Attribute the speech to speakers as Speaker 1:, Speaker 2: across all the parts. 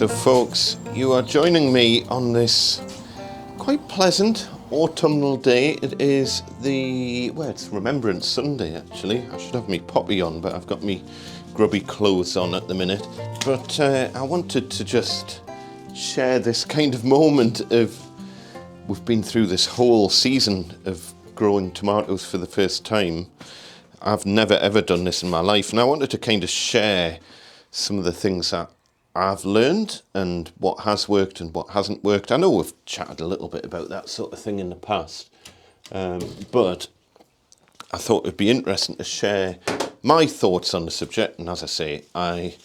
Speaker 1: So folks, you are joining me on this quite pleasant autumnal day. It is it's Remembrance Sunday actually. I should have me poppy on, but I've got me grubby clothes on at the minute. But I wanted to just share this kind of moment of, we've been through this whole season of growing tomatoes for the first time. I've never ever done this in my life, and I wanted to kind of share some of the things that I've learned and what has worked and what hasn't worked. I know we've chatted a little bit about that sort of thing in the past, but I thought it'd be interesting to share my thoughts on the subject. And as I say, I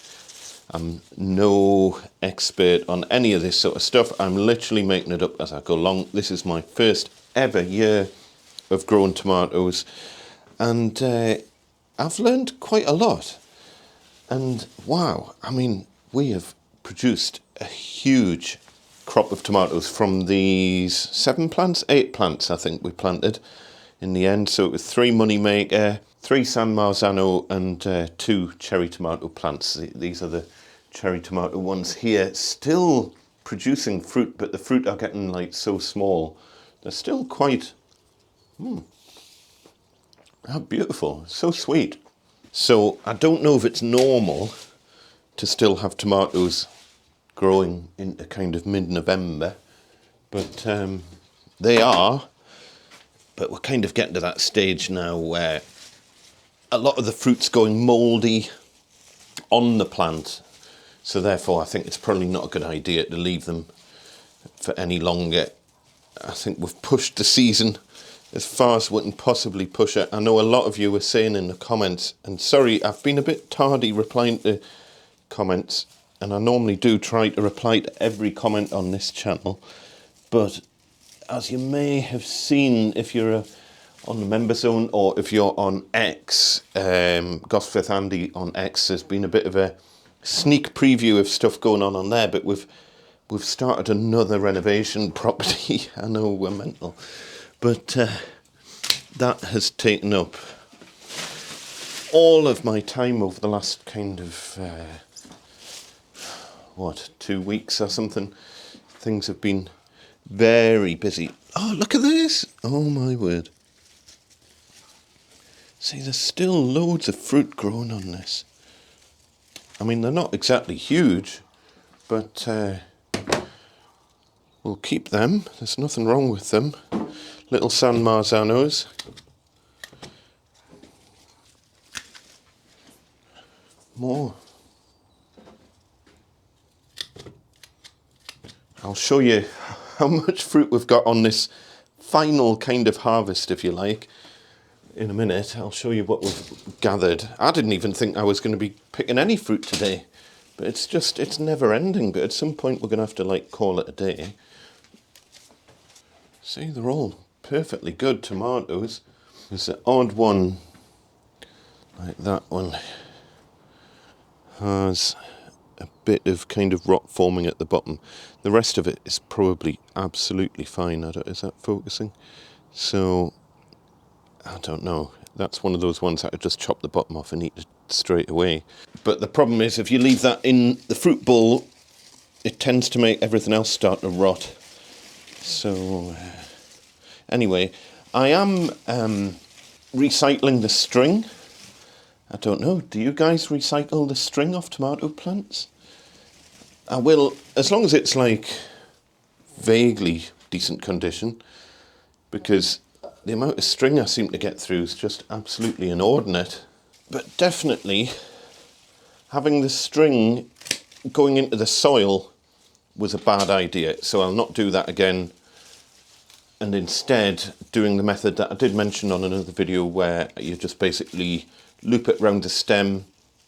Speaker 1: am no expert on any of this sort of stuff. I'm literally making it up as I go along. This is my first ever year of growing tomatoes, and I've learned quite a lot. And wow, I mean, we have produced a huge crop of tomatoes from these 8 plants I think we planted in the end. So it was 3 Moneymaker, 3 San Marzano and 2 cherry tomato plants. These are the cherry tomato ones here, still producing fruit, but the fruit are getting like so small. They're still quite, how beautiful, so sweet. So I don't know if it's normal to still have tomatoes growing into kind of mid-November, but they are. But we're kind of getting to that stage now where a lot of the fruit's going mouldy on the plant. So therefore I think it's probably not a good idea to leave them for any longer. I think we've pushed the season as far as we can possibly push it. I know a lot of you were saying in the comments, and sorry, I've been a bit tardy replying to comments, and I normally do try to reply to every comment on this channel, but as you may have seen if you're on the member zone, or if you're on X, Gosforth Andy on X, there's been a bit of a sneak preview of stuff going on there, but we've started another renovation property. I know we're mental. But that has taken up all of my time over the last kind of, 2 weeks or something. Things have been very busy. Oh, look at this. Oh, my word. See, there's still loads of fruit growing on this. I mean, they're not exactly huge, but we'll keep them. There's nothing wrong with them. Little San Marzanos. More. I'll show you how much fruit we've got on this final kind of harvest, if you like. In a minute, I'll show you what we've gathered. I didn't even think I was going to be picking any fruit today, but it's never ending. But at some point we're going to have to like call it a day. See, they're all perfectly good tomatoes. There's an odd one, like that one, has a bit of kind of rot forming at the bottom. The rest of it is probably absolutely fine. Is that focusing? So, I don't know. That's one of those ones that I just chop the bottom off and eat it straight away. But the problem is, if you leave that in the fruit bowl, it tends to make everything else start to rot. So, anyway, I am recycling the string. I don't know, do you guys recycle the string off tomato plants? I will, as long as it's like vaguely decent condition, because the amount of string I seem to get through is just absolutely inordinate. But definitely, having the string going into the soil was a bad idea, so I'll not do that again. And instead doing the method that I did mention on another video, where you just basically loop it round the stem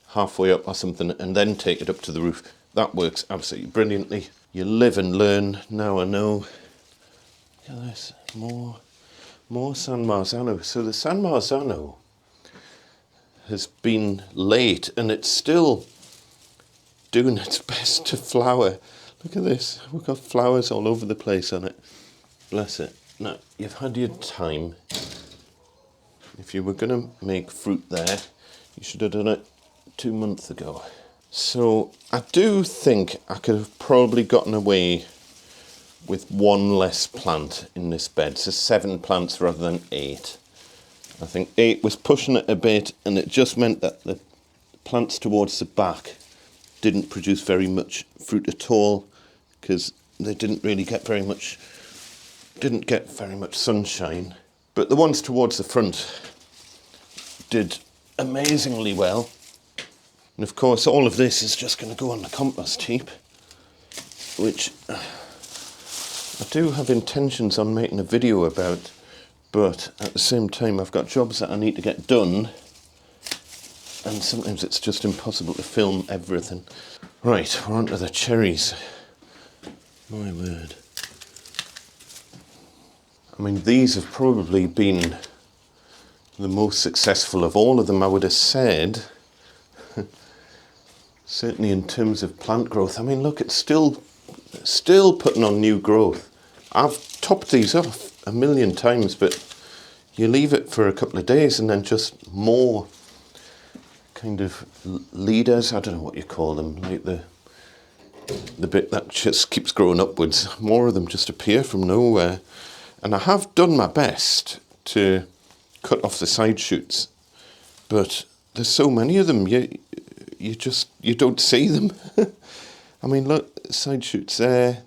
Speaker 1: halfway up or something and then take it up to the roof. That works absolutely brilliantly. You live and learn. Now I know. Look at this, more San Marzano. So the San Marzano has been late and it's still doing its best to flower. Look at this, we've got flowers all over the place on it. Bless it. Now, you've had your time. If you were going to make fruit there, you should have done it 2 months ago. So I do think I could have probably gotten away with one less plant in this bed. So 7 plants rather than 8. I think 8 was pushing it a bit, and it just meant that the plants towards the back didn't produce very much fruit at all, because they didn't get very much sunshine. But the ones towards the front did amazingly well. And of course all of this is just going to go on the compost heap, which I do have intentions on making a video about, but at the same time I've got jobs that I need to get done, and sometimes it's just impossible to film everything. Right, we're on to the cherries. My word. I mean, these have probably been the most successful of all of them, I would have said. Certainly in terms of plant growth. I mean, look, it's still putting on new growth. I've topped these off a million times, but you leave it for a couple of days and then just more kind of leaders, I don't know what you call them, like the bit that just keeps growing upwards. More of them just appear from nowhere. And I have done my best to cut off the side shoots, but there's so many of them, you don't see them. I mean, look, side shoots there,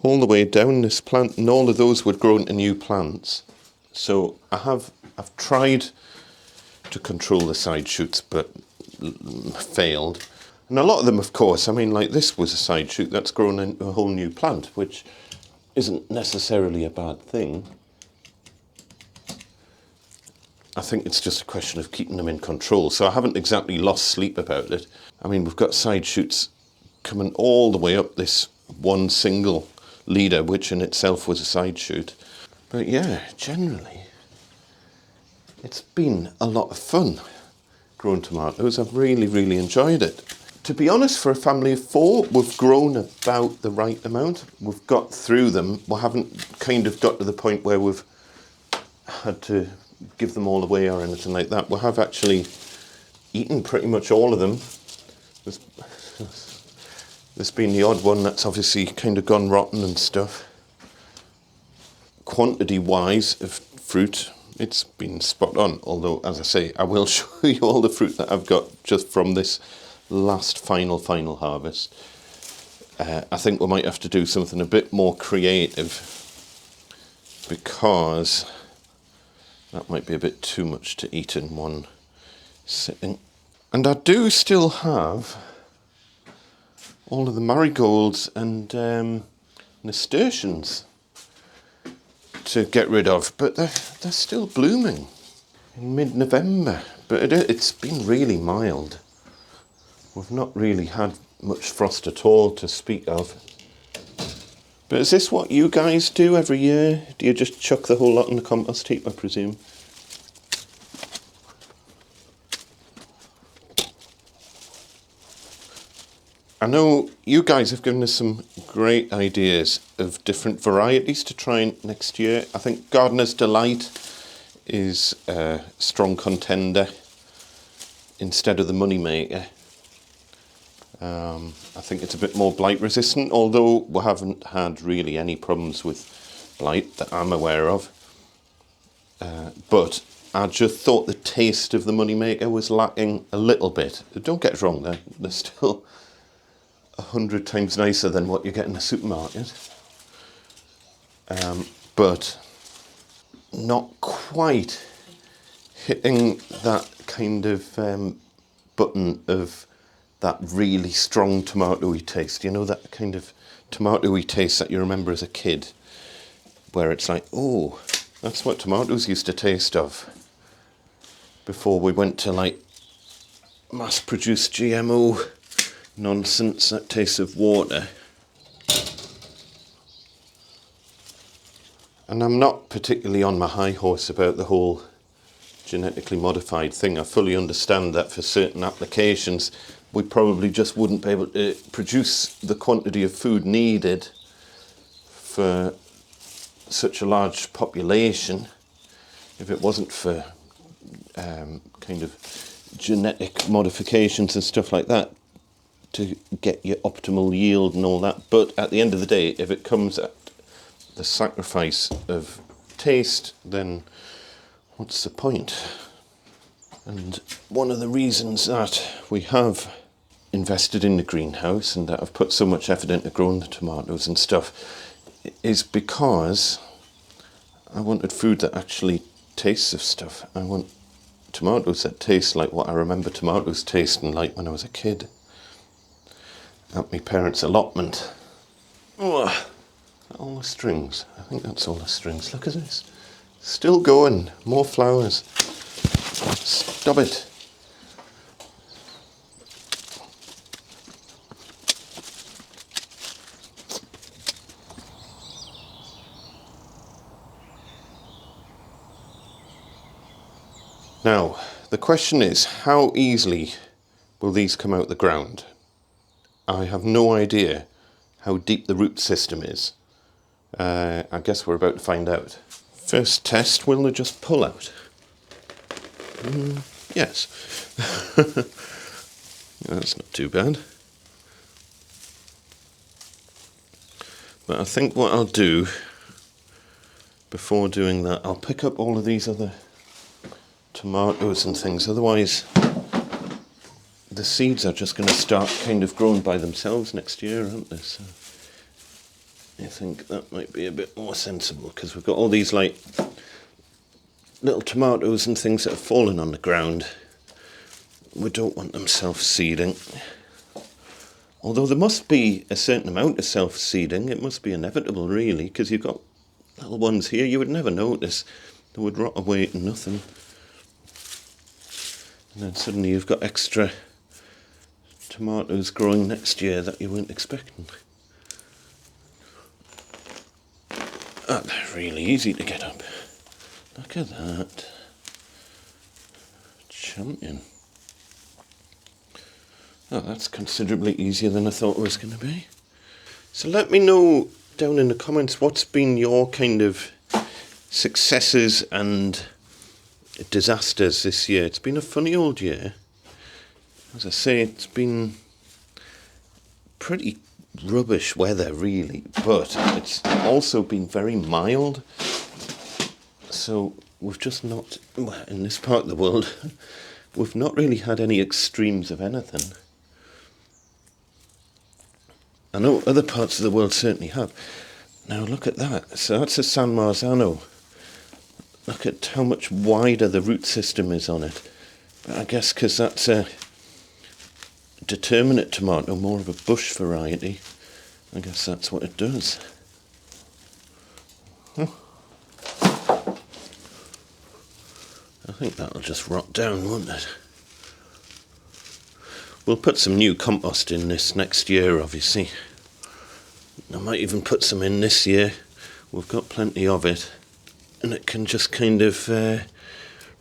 Speaker 1: all the way down this plant, and all of those would grow into new plants. So I've tried to control the side shoots, but failed. And a lot of them, of course, I mean, like this was a side shoot that's grown into a whole new plant, which isn't necessarily a bad thing. I think it's just a question of keeping them in control. So I haven't exactly lost sleep about it. I mean, we've got side shoots coming all the way up this one single leader, which in itself was a side shoot. But yeah, generally, it's been a lot of fun growing tomatoes. I've really, really enjoyed it. To be honest, for a family of 4, we've grown about the right amount. We've got through them. We haven't kind of got to the point where we've had to give them all away or anything like that. We have actually eaten pretty much all of them. There's been the odd one that's obviously kind of gone rotten and stuff. Quantity-wise of fruit, it's been spot on. Although, as I say, I will show you all the fruit that I've got just from this last final harvest. I think we might have to do something a bit more creative, because that might be a bit too much to eat in one sitting. And I do still have all of the marigolds and nasturtiums to get rid of, but they're still blooming in mid-November. But it's been really mild. We've not really had much frost at all to speak of. But is this what you guys do every year? Do you just chuck the whole lot in the compost heap, I presume? I know you guys have given us some great ideas of different varieties to try next year. I think Gardener's Delight is a strong contender instead of the Moneymaker. I think it's a bit more blight resistant, although we haven't had really any problems with blight that I'm aware of. But I just thought the taste of the Moneymaker was lacking a little bit. Don't get us wrong, they're still 100 times nicer than what you get in the supermarket. But not quite hitting that kind of button of that really strong tomatoey taste. You know, that kind of tomatoey taste that you remember as a kid, where it's like, oh, that's what tomatoes used to taste of before we went to like mass-produced GMO nonsense that tastes of water. And I'm not particularly on my high horse about the whole genetically modified thing. I fully understand that for certain applications we probably just wouldn't be able to produce the quantity of food needed for such a large population if it wasn't for kind of genetic modifications and stuff like that to get your optimal yield and all that. But at the end of the day, if it comes at the sacrifice of taste, then what's the point? And one of the reasons that we have invested in the greenhouse and that I've put so much effort into growing the tomatoes and stuff is because I wanted food that actually tastes of stuff. I want tomatoes that taste like what I remember tomatoes tasting like when I was a kid at my parents' allotment. Oh, all the strings. I think that's all the strings. Look at this. Still going. More flowers. Stop it. Now, the question is, how easily will these come out the ground? I have no idea how deep the root system is. I guess we're about to find out. First test, will they just pull out? Yes. That's not too bad. But I think what I'll do, before doing that, I'll pick up all of these other tomatoes and things, otherwise the seeds are just going to start kind of growing by themselves next year, aren't they? So I think that might be a bit more sensible, because we've got all these like little tomatoes and things that have fallen on the ground. We don't want them self-seeding. Although there must be a certain amount of self-seeding, it must be inevitable really, because you've got little ones here you would never notice. They would rot away to nothing. And then suddenly you've got extra tomatoes growing next year that you weren't expecting. Oh, they're really easy to get up. Look at that. Champion. Oh, that's considerably easier than I thought it was going to be. So let me know down in the comments what's been your kind of successes and disasters this year. It's been a funny old year. As I say, it's been pretty rubbish weather really, but it's also been very mild. So we've just not, in this part of the world, we've not really had any extremes of anything. I know other parts of the world certainly have. Now look at that. So that's a San Marzano. Look at how much wider the root system is on it. But I guess because that's a determinate tomato, more of a bush variety, I guess that's what it does. Huh. I think that'll just rot down, won't it? We'll put some new compost in this next year, obviously. I might even put some in this year. We've got plenty of it. And it can just kind of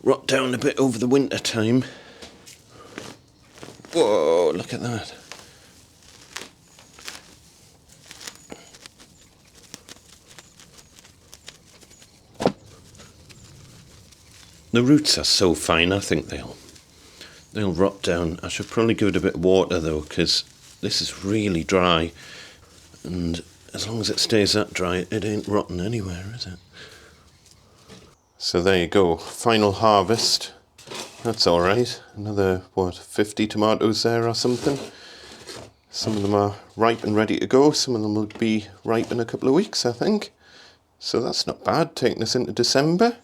Speaker 1: rot down a bit over the winter time. Whoa, look at that. The roots are so fine, I think they'll rot down. I should probably give it a bit of water though, because this is really dry. And as long as it stays that dry, it ain't rotten anywhere, is it? So there you go, final harvest. That's alright. Another, 50 tomatoes there or something. Some of them are ripe and ready to go. Some of them will be ripe in a couple of weeks, I think. So that's not bad, taking us into December.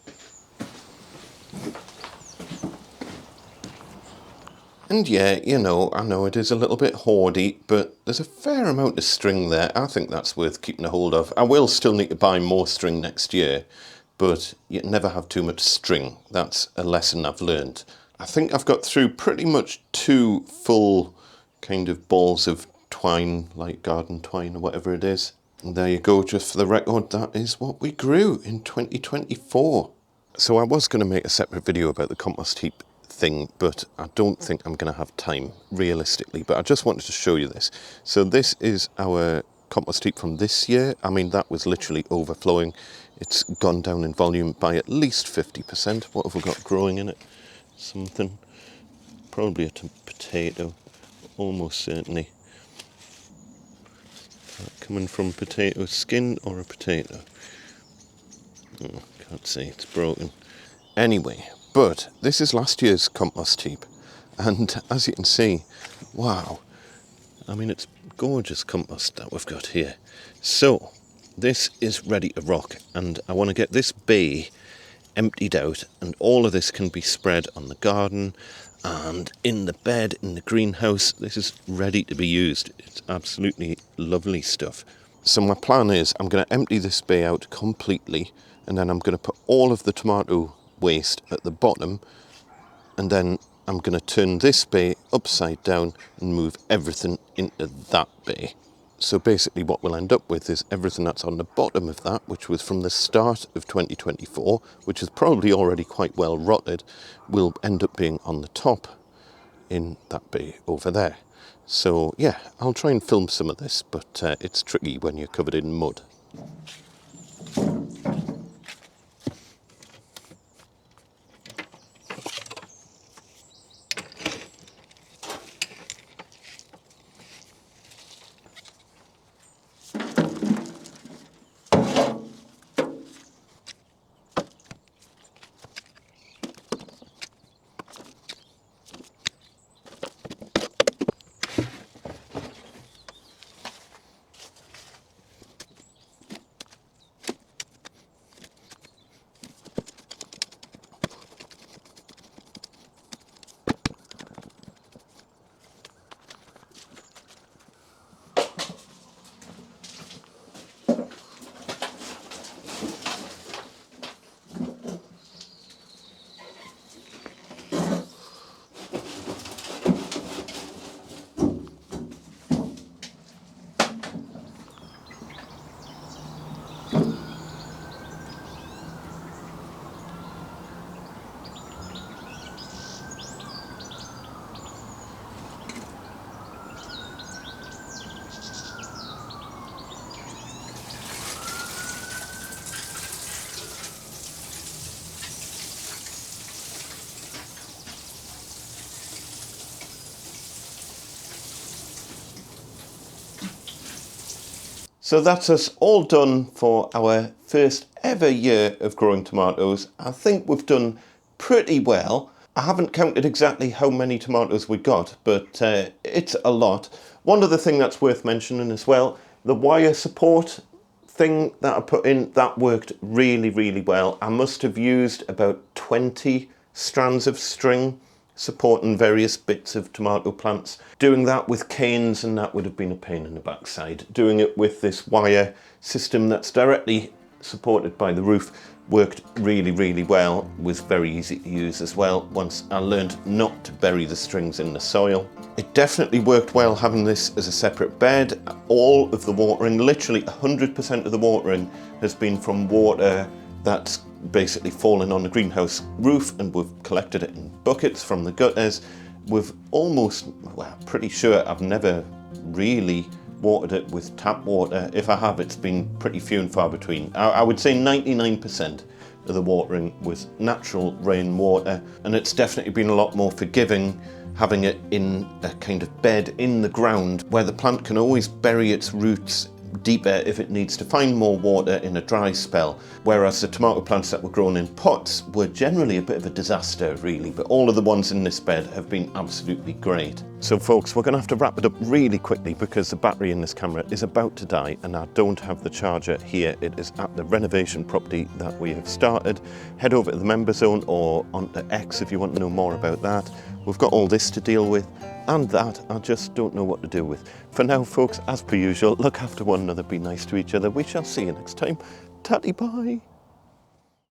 Speaker 1: And yeah, you know, I know it is a little bit hoardy, but there's a fair amount of string there. I think that's worth keeping a hold of. I will still need to buy more string next year, but you never have too much string. That's a lesson I've learned. I think I've got through pretty much 2 full kind of balls of twine, like garden twine or whatever it is. And there you go, just for the record, that is what we grew in 2024. So I was going to make a separate video about the compost heap thing, but I don't think I'm going to have time realistically, but I just wanted to show you this. So this is our compost heap from this year. I mean, that was literally overflowing. It's gone down in volume by at least 50%. What have we got growing in it? Something. probably a potato, almost certainly. Coming from potato skin or a potato? Oh, can't see, it's broken. Anyway, but this is last year's compost heap, and as you can see, wow, I mean, it's gorgeous compost that we've got here. So this is ready to rock, and I want to get this bay emptied out, and all of this can be spread on the garden and in the bed in the greenhouse. This is ready to be used. It's absolutely lovely stuff. So my plan is I'm going to empty this bay out completely, and then I'm going to put all of the tomato waste at the bottom, and then I'm going to turn this bay upside down and move everything into that bay. So basically what we'll end up with is everything that's on the bottom of that, which was from the start of 2024, which is probably already quite well rotted, will end up being on the top in that bay over there. So yeah, I'll try and film some of this, but it's tricky when you're covered in mud. So that's us all done for our first ever year of growing tomatoes. I think we've done pretty well. I haven't counted exactly how many tomatoes we got, but it's a lot. One other thing that's worth mentioning as well, the wire support thing that I put in, that worked really, really well. I must have used about 20 strands of string supporting various bits of tomato plants. Doing that with canes and that would have been a pain in the backside. Doing it with this wire system that's directly supported by the roof worked really, really well. Was very easy to use as well once I learned not to bury the strings in the soil. It definitely worked well having this as a separate bed. All of the watering, literally 100% of the watering, has been from water that's basically fallen on the greenhouse roof, and we've collected it in buckets from the gutters. We've almost, well, pretty sure I've never really watered it with tap water. If I have, it's been pretty few and far between. I would say 99% of the watering was natural rainwater, and it's definitely been a lot more forgiving having it in a kind of bed in the ground where the plant can always bury its roots deeper if it needs to find more water in a dry spell, whereas the tomato plants that were grown in pots were generally a bit of a disaster really, but all of the ones in this bed have been absolutely great. So folks, we're going to have to wrap it up really quickly because the battery in this camera is about to die and I don't have the charger here. It is at the renovation property that we have started. Head over to the member zone or onto X if you want to know more about that. We've got all this to deal with, and that I just don't know what to do with. For now, folks, as per usual, look after one another, be nice to each other. We shall see you next time. Tatty bye.